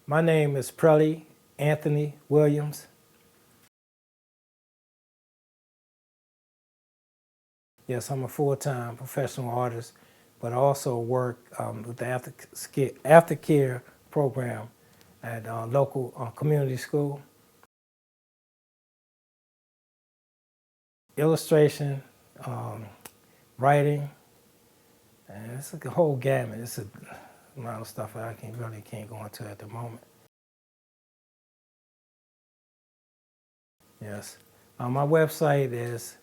My name is Prelli Anthony Williams. Yes, I'm a full-time professional artist, but I also work with the aftercare program at local community school. Illustration, um, writing, and it's like a whole gamut. It's a amount of stuff that I really can't go into at the moment. Yes. My website is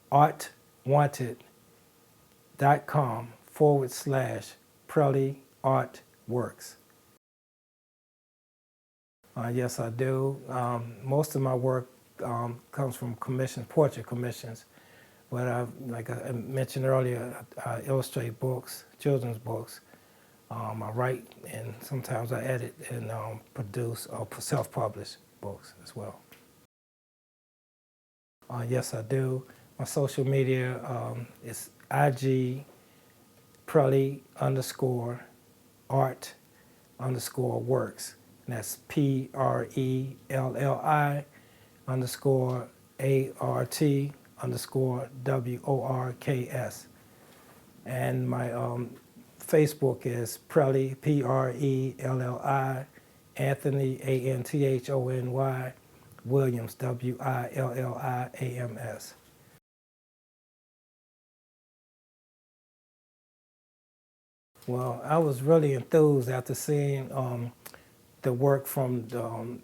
artwanted.com/Prelli Art Works. Yes, I do. Most of my work comes from commissions, portrait commissions. But like I mentioned earlier, I illustrate books, children's books. I write, and sometimes I edit and produce or self-publish books as well. Yes, I do. My social media is IG Prelli _art_works. And that's PRELLI_ART_WORKS. And my Facebook is Prelli, PRELLI, Anthony, ANTHONY, Williams, WILLIAMS. Well, I was really enthused after seeing the work from the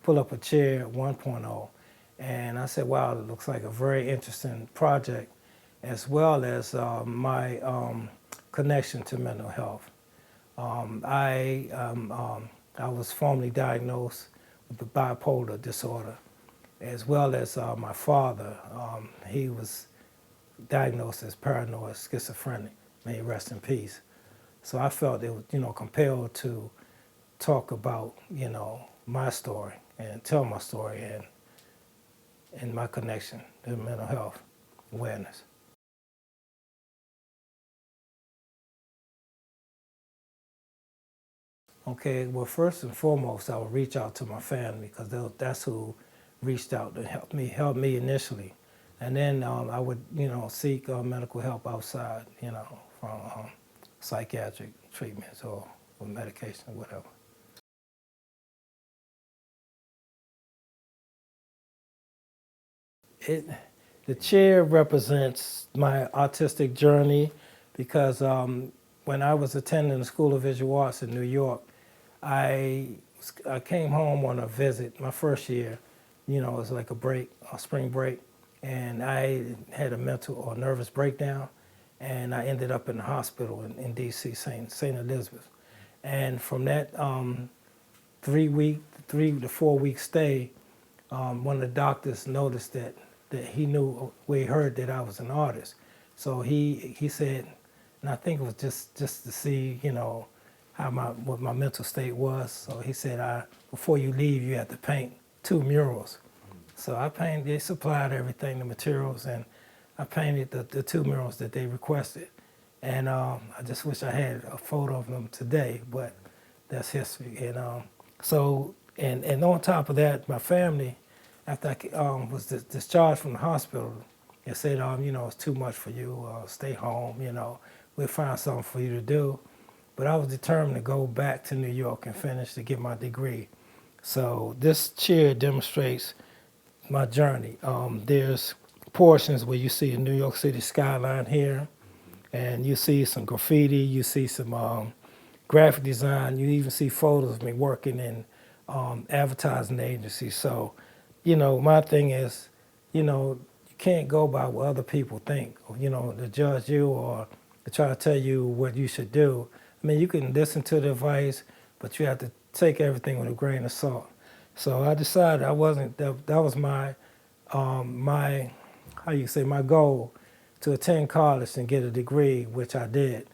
Pull Up a Chair 1.0. And I said, wow, it looks like a very interesting project, as well as my connection to mental health. I was formerly diagnosed with the bipolar disorder, as well as my father. He was diagnosed as paranoid schizophrenic. May he rest in peace. So I felt it was, compelled to talk about, my story and tell my story and my connection to mental health awareness. Okay, well, first and foremost, I would reach out to my family because that's who reached out to help me initially. And then I would, seek medical help outside, from psychiatric treatments or medication or whatever. The chair represents my artistic journey because when I was attending the School of Visual Arts in New York, I, I came home on a visit my first year. It was like a spring break, and I had a mental or nervous breakdown, and I ended up in the hospital in D.C., St. Elizabeth. And from that 3 to 4 week stay, one of the doctors noticed that he knew, he heard that I was an artist. So he said, and I think it was just to see, how what my mental state was. So he said, before you leave, you have to paint 2 murals. So I painted, they supplied everything, the materials, and I painted the 2 murals that they requested. And I just wish I had a photo of them today, but that's history. And and on top of that, my family, after I was discharged from the hospital, they said, it's too much for you, stay home, we'll find something for you to do. But I was determined to go back to New York and finish to get my degree. So this chair demonstrates my journey. There's portions where you see the New York City skyline here, and you see some graffiti, you see some graphic design, you even see photos of me working in advertising agencies. So, my thing is, you can't go by what other people think, to judge you or to try to tell you what you should do. I mean, you can listen to the advice, but you have to take everything with a grain of salt. So I decided I wasn't, that was my, my goal, to attend college and get a degree, which I did.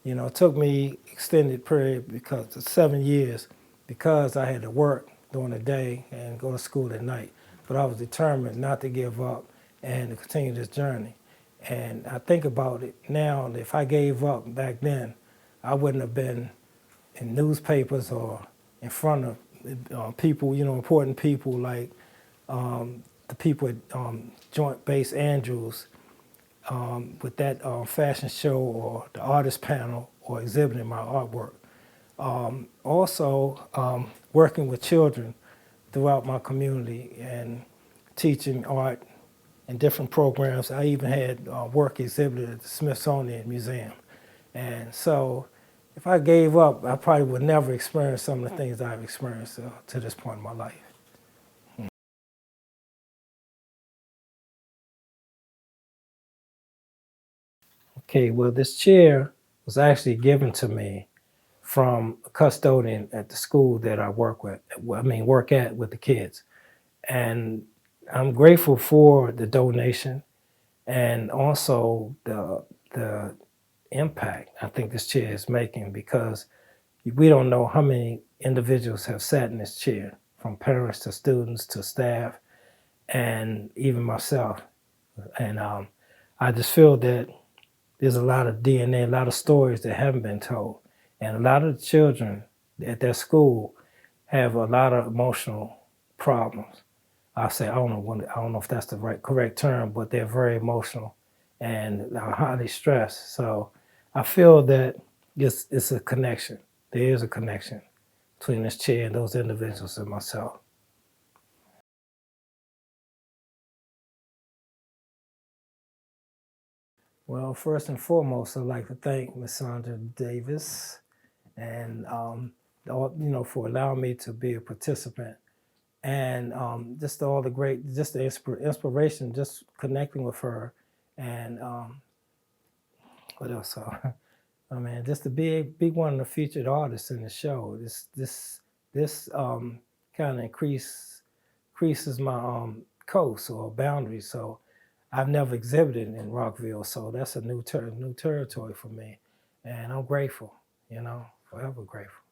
It took me extended period because of 7 years because I had to work during the day and go to school at night. But I was determined not to give up and to continue this journey. And I think about it now, if I gave up back then, I wouldn't have been in newspapers or in front of people, important people like the people at Joint Base Andrews with that fashion show or the artist panel or exhibiting my artwork. Also, working with children throughout my community and teaching art in different programs. I even had work exhibited at the Smithsonian Museum. And so if I gave up, I probably would never experience some of the things I've experienced to this point in my life. Okay, well, this chair was actually given to me from a custodian at the school that I work with, work at with the kids. And I'm grateful for the donation and also the impact I think this chair is making, because we don't know how many individuals have sat in this chair, from parents to students to staff and even myself. And I just feel that there's a lot of DNA, a lot of stories that haven't been told. And a lot of the children at their school have a lot of emotional problems. I don't know if that's the correct term, but they're very emotional and are highly stressed. So I feel that it's a connection. There is a connection between this chair and those individuals and myself. Well, first and foremost, I'd like to thank Ms. Sandra Davis and for allowing me to be a participant, and just all the great, just the inspiration, just connecting with her, and what else? I mean, just to be one of the featured artists in the show. This kind of increases my coast or boundaries. So I've never exhibited in Rockville, so that's a new territory for me, and I'm grateful. Forever grateful.